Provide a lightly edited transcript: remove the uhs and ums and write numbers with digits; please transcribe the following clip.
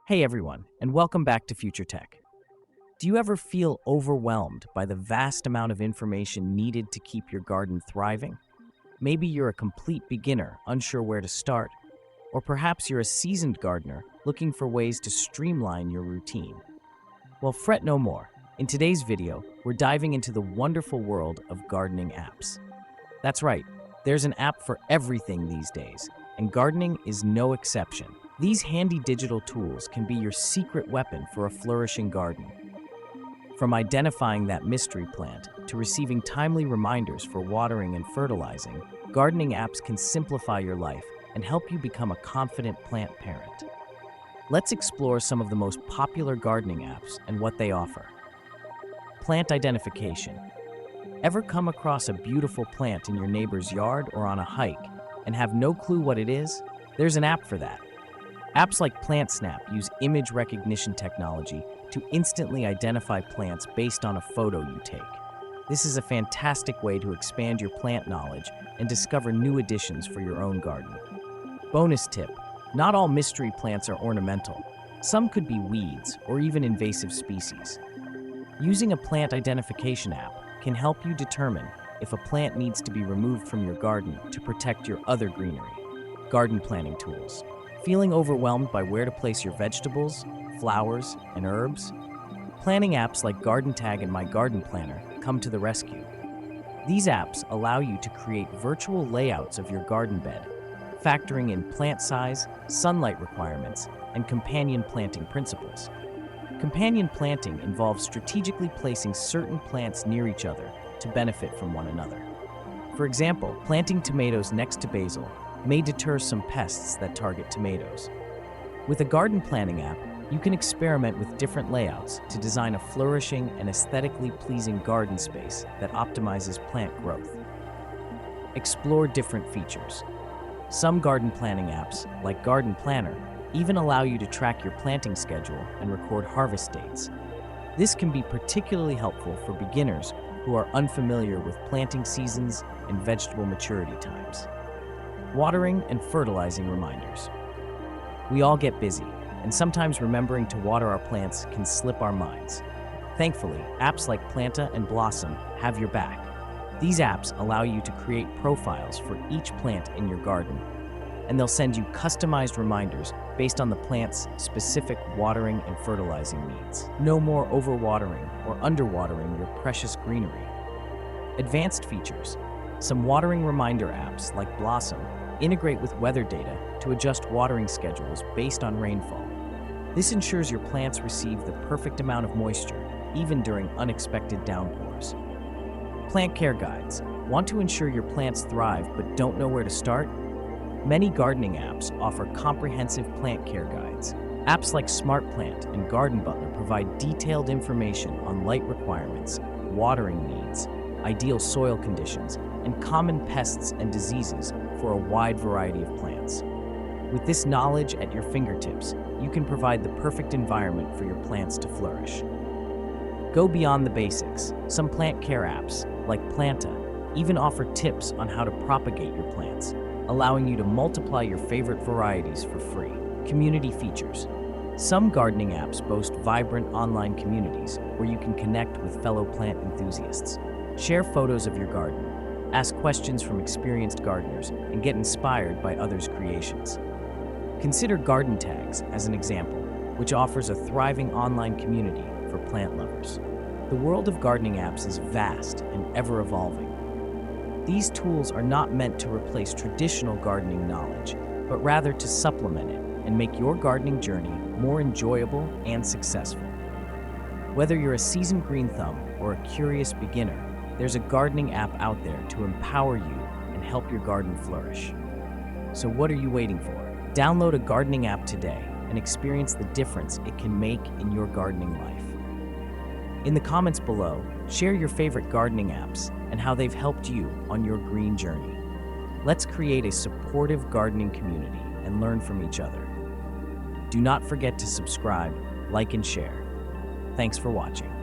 Hey everyone, and welcome back to Future Tech. Do you ever feel overwhelmed by the vast amount of information needed to keep your garden thriving? Maybe you're a complete beginner, unsure where to start, or perhaps you're a seasoned gardener looking for ways to streamline your routine. Well, fret no more. In today's video, we're diving into the wonderful world of gardening apps. That's right, there's an app for everything these days, and gardening is no exception. These handy digital tools can be your secret weapon for a flourishing garden. From identifying that mystery plant to receiving timely reminders for watering and fertilizing, gardening apps can simplify your life and help you become a confident plant parent. Let's explore some of the most popular gardening apps and what they offer. Plant identification. Ever come across a beautiful plant in your neighbor's yard or on a hike and have no clue what it is? There's an app for that. Apps like PlantSnap use image recognition technology to instantly identify plants based on a photo you take. This is a fantastic way to expand your plant knowledge and discover new additions for your own garden. Bonus tip: not all mystery plants are ornamental. Some could be weeds or even invasive species. Using a plant identification app can help you determine if a plant needs to be removed from your garden to protect your other greenery. Garden planning tools. Feeling overwhelmed by where to place your vegetables, flowers, and herbs? Planning apps like Garden Tag and My Garden Planner come to the rescue. These apps allow you to create virtual layouts of your garden bed, factoring in plant size, sunlight requirements, and companion planting principles. Companion planting involves strategically placing certain plants near each other to benefit from one another. For example, planting tomatoes next to basil may deter some pests that target tomatoes. With a garden planning app, you can experiment with different layouts to design a flourishing and aesthetically pleasing garden space that optimizes plant growth. Explore different features. Some garden planning apps, like Garden Planner, even allow you to track your planting schedule and record harvest dates. This can be particularly helpful for beginners who are unfamiliar with planting seasons and vegetable maturity times. Watering and fertilizing reminders. We all get busy, and sometimes remembering to water our plants can slip our minds. Thankfully, apps like Planta and Blossom have your back. These apps allow you to create profiles for each plant in your garden, and they'll send you customized reminders based on the plant's specific watering and fertilizing needs. No more overwatering or underwatering your precious greenery. Advanced features. Some watering reminder apps like Blossom integrate with weather data to adjust watering schedules based on rainfall. This ensures your plants receive the perfect amount of moisture, even during unexpected downpours. Plant care guides. Want to ensure your plants thrive but don't know where to start? Many gardening apps offer comprehensive plant care guides. Apps like Smart Plant and Garden Butler provide detailed information on light requirements, watering needs, ideal soil conditions, and common pests and diseases for a wide variety of plants. With this knowledge at your fingertips, you can provide the perfect environment for your plants to flourish. Go beyond the basics. Some plant care apps, like Planta, even offer tips on how to propagate your plants, allowing you to multiply your favorite varieties for free. Community features. Some gardening apps boast vibrant online communities where you can connect with fellow plant enthusiasts. Share photos of your garden, ask questions from experienced gardeners, and get inspired by others' creations. Consider Garden Tags as an example, which offers a thriving online community for plant lovers. The world of gardening apps is vast and ever-evolving. These tools are not meant to replace traditional gardening knowledge, but rather to supplement it and make your gardening journey more enjoyable and successful. Whether you're a seasoned green thumb or a curious beginner, there's a gardening app out there to empower you and help your garden flourish. So what are you waiting for? Download a gardening app today and experience the difference it can make in your gardening life. In the comments below, share your favorite gardening apps and how they've helped you on your green journey. Let's create a supportive gardening community and learn from each other. Do not forget to subscribe, like, and share. Thanks for watching.